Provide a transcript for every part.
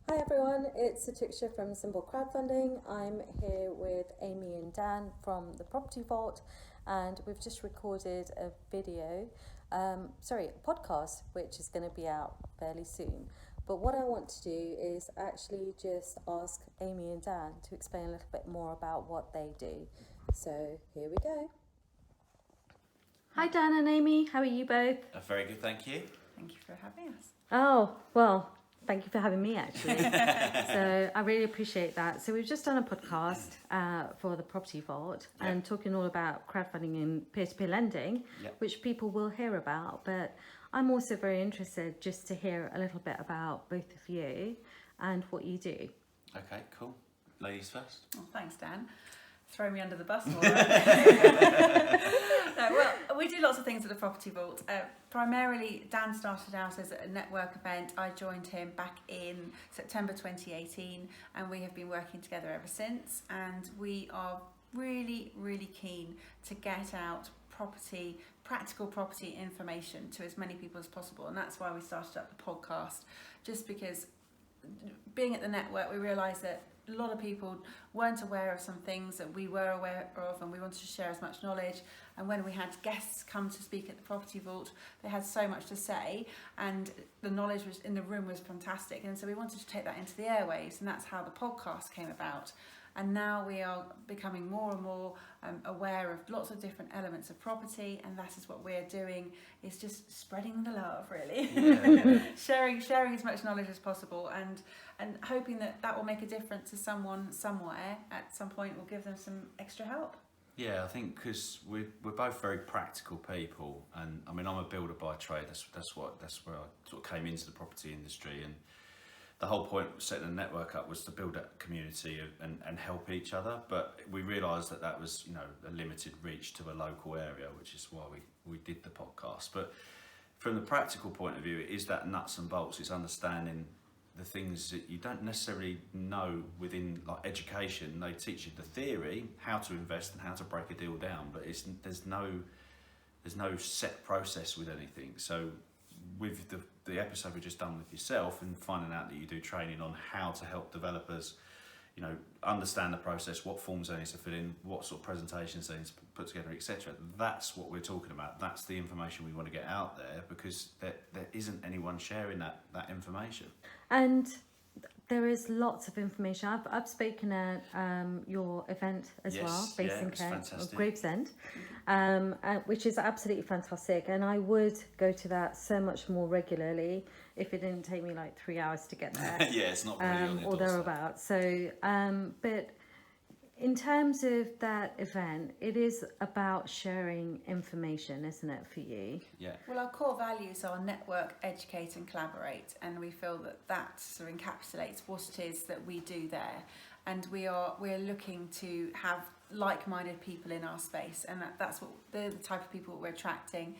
Hi everyone, it's Atuksha from Simple Crowdfunding. I'm here with Amy and Dan from the Property Vault, and we've just recorded a podcast, which is going to be out fairly soon. But what I want to do is actually just ask Amy and Dan to explain a little bit more about what they do. So here we go. Hi Dan and Amy, how are you both? Very good, thank you. Thank you for having us. Oh, well, thank you for having me, actually. So I really appreciate that. So we've just done a podcast for the Property Vault and talking all about crowdfunding and peer-to-peer lending, which people will hear about. But I'm also very interested just to hear a little bit about both of you and what you do. Okay, cool. Ladies first. Well, thanks, Dan. Throw me under the bus more. No, well, we do lots of things at the Property Vault. Primarily, Dan started out as a network event. I joined him back in September 2018, and we have been working together ever since. And we are really, really keen to get out practical property information to as many people as possible. And that's why we started up the podcast, just because being at the network, we realised that a lot of people weren't aware of some things that we were aware of, and we wanted to share as much knowledge. And when we had guests come to speak at the Property Vault, they had so much to say, and the knowledge was in the room was fantastic. And so we wanted to take that into the airwaves, and that's how the podcast came about. And now we are becoming more and more aware of lots of different elements of property, and that is what we're doing, is just spreading the love, really. Yeah. sharing as much knowledge as possible, and hoping that will make a difference to someone somewhere at some point, will give them some extra help. Yeah, I think because we're both very practical people, and I mean I'm a builder by trade. That's where I sort of came into the property industry, and the whole point of setting a network up was to build a community and help each other. But we realised that was a limited reach to a local area, which is why we did the podcast. But from the practical point of view, it is that nuts and bolts. It's understanding the things that you don't necessarily know within like education. They teach you the theory, how to invest and how to break a deal down, but there's no set process with anything. So with the episode we've just done with yourself and finding out that you do training on how to help developers, understand the process, what forms they need to fill in, what sort of presentations they need to put together, etc. That's what we're talking about. That's the information we want to get out there, because there isn't anyone sharing that information. And there is lots of information. I've spoken at your event as well, based in Gravesend, which is absolutely fantastic. And I would go to that so much more regularly if it didn't take me like 3 hours to get there. Yeah, it's not really on or thereabouts. So, but in terms of that event, it is about sharing information, isn't it, for you? Yeah. Well, our core values are network, educate and collaborate, and we feel that sort of encapsulates what it is that we do there. And we're looking to have like-minded people in our space, and that's what the type of people we're attracting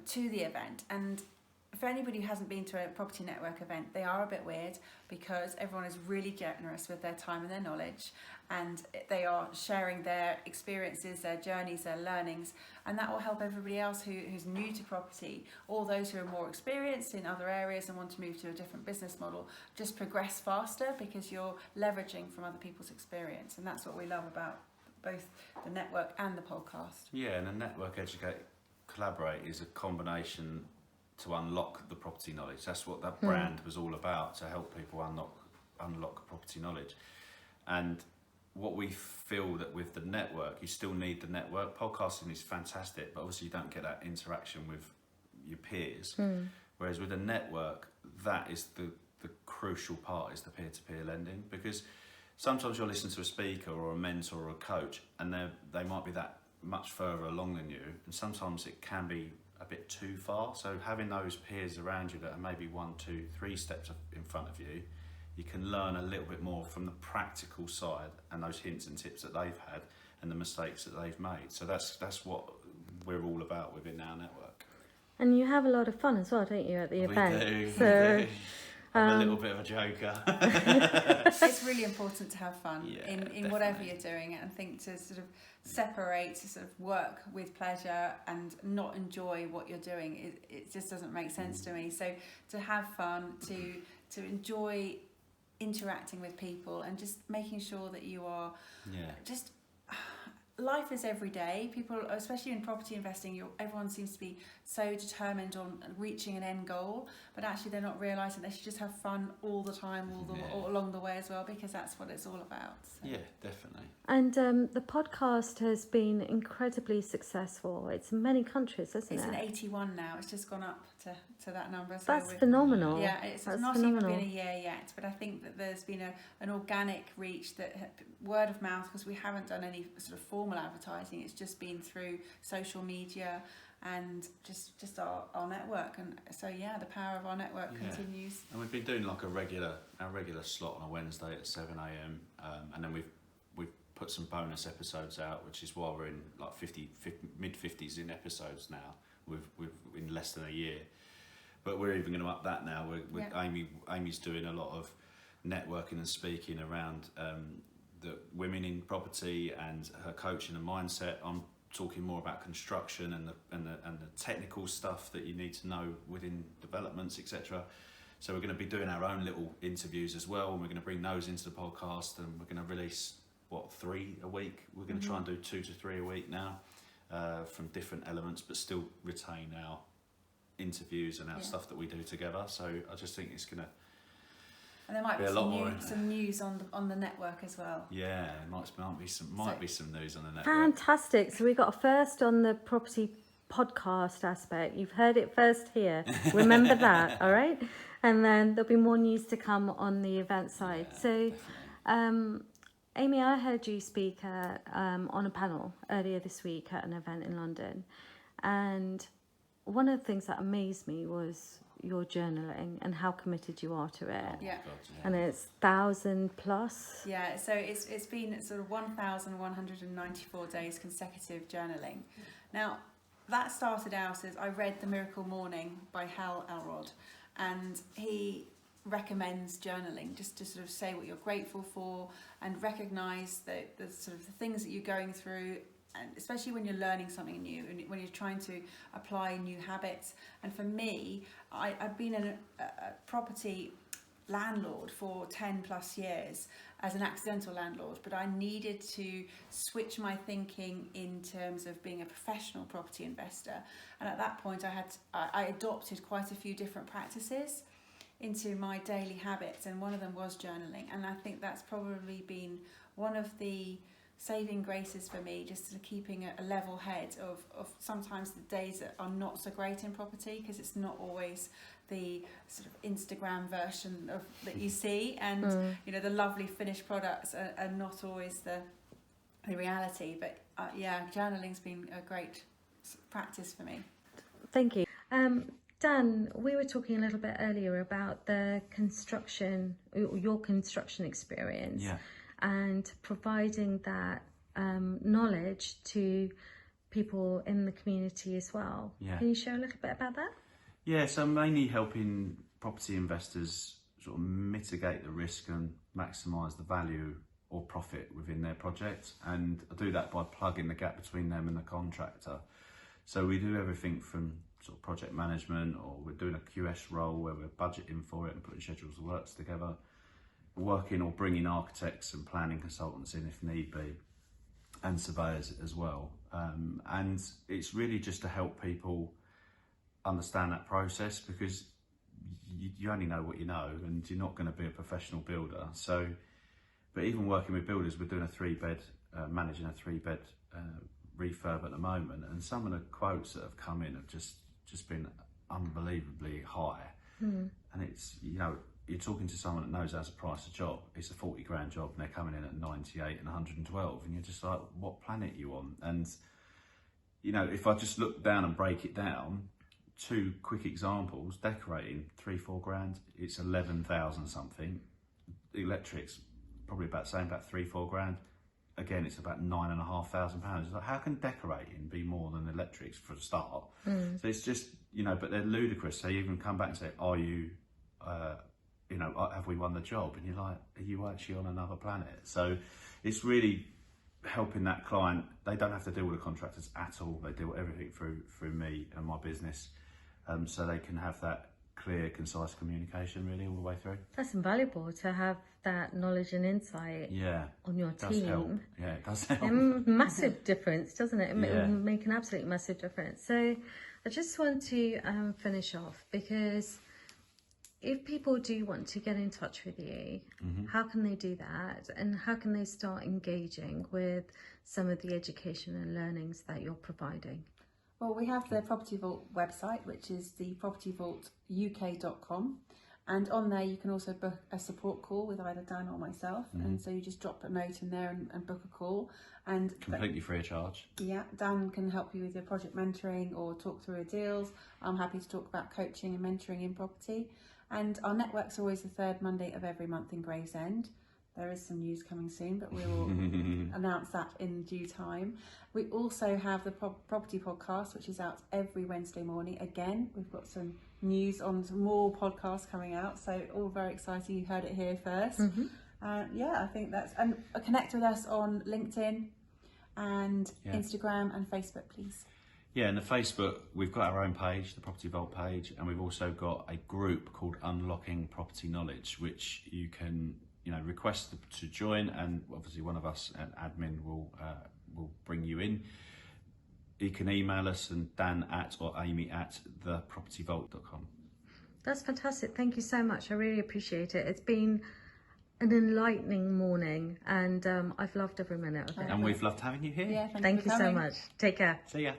to the event. And for anybody who hasn't been to a property network event, they are a bit weird, because everyone is really generous with their time and their knowledge, and they are sharing their experiences, their journeys, their learnings, and that will help everybody else who's new to property, or those who are more experienced in other areas and want to move to a different business model, just progress faster, because you're leveraging from other people's experience. And that's what we love about both the network and the podcast. Yeah, and the network, educate, collaborate is a combination to unlock the property knowledge. That's what that brand was all about, to help people unlock property knowledge. And what we feel that with the network, you still need the network. Podcasting is fantastic, but obviously you don't get that interaction with your peers. Whereas with a network, that is the crucial part, is the peer-to-peer lending, because sometimes you'll listen to a speaker or a mentor or a coach, and they might be that much further along than you, and sometimes it can be a bit too far. So having those peers around you that are maybe 1, 2, 3 steps in front of you, you can learn a little bit more from the practical side and those hints and tips that they've had and the mistakes that they've made. So that's what we're all about within our network. And you have a lot of fun as well, don't you, at the event? We do. So, I'm a little bit of a joker. It's really important to have fun in whatever you're doing, and I think to sort of separate sort of work with pleasure and not enjoy what you're doing, it just doesn't make sense to me. So to have fun, to enjoy interacting with people and just making sure that you are Yeah. just life is every day. People, especially in property investing, everyone seems to be so determined on reaching an end goal, but actually they're not realising they should just have fun all the time, all along the way as well, because that's what it's all about. So. Yeah, definitely. And the podcast has been incredibly successful. It's in many countries, isn't It's it? in 81 now. It's just gone up to that number. So That's phenomenal. Yeah, it's That's not phenomenal. even been a year yet, but I think that there's been an organic reach, word of mouth, because we haven't done any sort of formal advertising. It's just been through social media and just our network. And so yeah, the power of our network continues. And we've been doing like our regular slot on a Wednesday at 7 a.m. And then we've put some bonus episodes out, which is why we're in like mid 50s in episodes now. We've in less than a year. But we're even going to up that now. Amy's doing a lot of networking and speaking around the women in property and her coaching and mindset. I'm talking more about construction and the technical stuff that you need to know within developments, etc. So we're going to be doing our own little interviews as well, and we're going to bring those into the podcast, and we're going to release 3 a week. We're going to try and do 2 to 3 a week now, from different elements, but still retain our interviews and our stuff that we do together. So I just think it's going to and there might be some news on the network as well. Yeah, there might be some news on the network. Fantastic. So we got a first on the property podcast aspect. You've heard it first here. Remember that, all right? And then there'll be more news to come on the event side. So, Amy, I heard you speak on a panel earlier this week at an event in London, and one of the things that amazed me was your journaling and how committed you are to it. Yeah. God, yeah. And it's 1,000 plus. Yeah, so it's been sort of 1,194 days consecutive journaling. Now, that started out as I read The Miracle Morning by Hal Elrod, and he recommends journaling just to sort of say what you're grateful for and recognise the sort of the things that you're going through, and especially when you're learning something new and when you're trying to apply new habits. And for me, I've been a property landlord for 10 plus years as an accidental landlord, but I needed to switch my thinking in terms of being a professional property investor. And at that point I adopted quite a few different practices into my daily habits, and one of them was journaling. And I think that's probably been one of the saving graces for me, just sort of keeping a level head of sometimes the days that are not so great in property, because it's not always the sort of Instagram version of that you see, and you know, the lovely finished products are not always the reality. But journaling's been a great practice for me. Thank you. Dan, we were talking a little bit earlier about the your construction experience, and providing that knowledge to people in the community as well. Yeah. Can you share a little bit about that? Yeah, so I'm mainly helping property investors sort of mitigate the risk and maximise the value or profit within their project, and I do that by plugging the gap between them and the contractor. So we do everything from sort of project management, or we're doing a QS role where we're budgeting for it and putting schedules of works together, working or bringing architects and planning consultants in if need be, and surveyors as well. And it's really just to help people understand that process, because you only know what you know, and you're not going to be a professional builder. So, but even working with builders, we're doing a 3-bed, managing a 3-bed refurb at the moment, and some of the quotes that have come in have just been unbelievably high. And it's, you know, you're talking to someone that knows how to price a job. It's a 40 grand job and they're coming in at 98 and 112, and you're just like, what planet are you on? And you know, if I just look down and break it down, 2 quick examples: decorating, 3-4 grand, it's 11,000 something. Electrics, probably about the same, about 3-4 grand. Again, it's about £9,500. It's like, how can decorating be more than electrics for a start? So it's just, you know, but they're ludicrous. They even come back and say, are you, you know, have we won the job? And you're like, are you actually on another planet? So it's really helping that client. They don't have to deal with the contractors at all. They deal with everything through me and my business. So they can have that clear, concise communication really all the way through. That's invaluable to have that knowledge and insight Yeah, on your it does team. help. Yeah, it does help. Massive difference, doesn't it? It Yeah. will make an absolutely massive difference. So I just want to finish off, because if people do want to get in touch with you, how can they do that? And how can they start engaging with some of the education and learnings that you're providing? Well, we have the Property Vault website, which is the propertyvaultuk.com. And on there, you can also book a support call with either Dan or myself. And so you just drop a note in there and book a call. And Completely free of charge. yeah, Dan can help you with your project mentoring or talk through your deals. I'm happy to talk about coaching and mentoring in property. And our network's always the third Monday of every month in Gravesend. There is some news coming soon, but we will announce that in due time. We also have the Property Podcast, which is out every Wednesday morning. Again, we've got some news on some more podcasts coming out, so all very exciting. You heard it here first. Yeah, I think that's... And connect with us on LinkedIn and Instagram and Facebook, please. Yeah, and the Facebook, we've got our own page, the Property Vault page, and we've also got a group called Unlocking Property Knowledge, which you can, request to join, and obviously one of us, an admin, will bring you in. You can email us, and Dan or Amy at thepropertyvault.com. That's fantastic. Thank you so much. I really appreciate it. It's been an enlightening morning, and I've loved every minute of it. And we've loved having you here. Yeah, Thank for you so coming. much. Take care. See ya.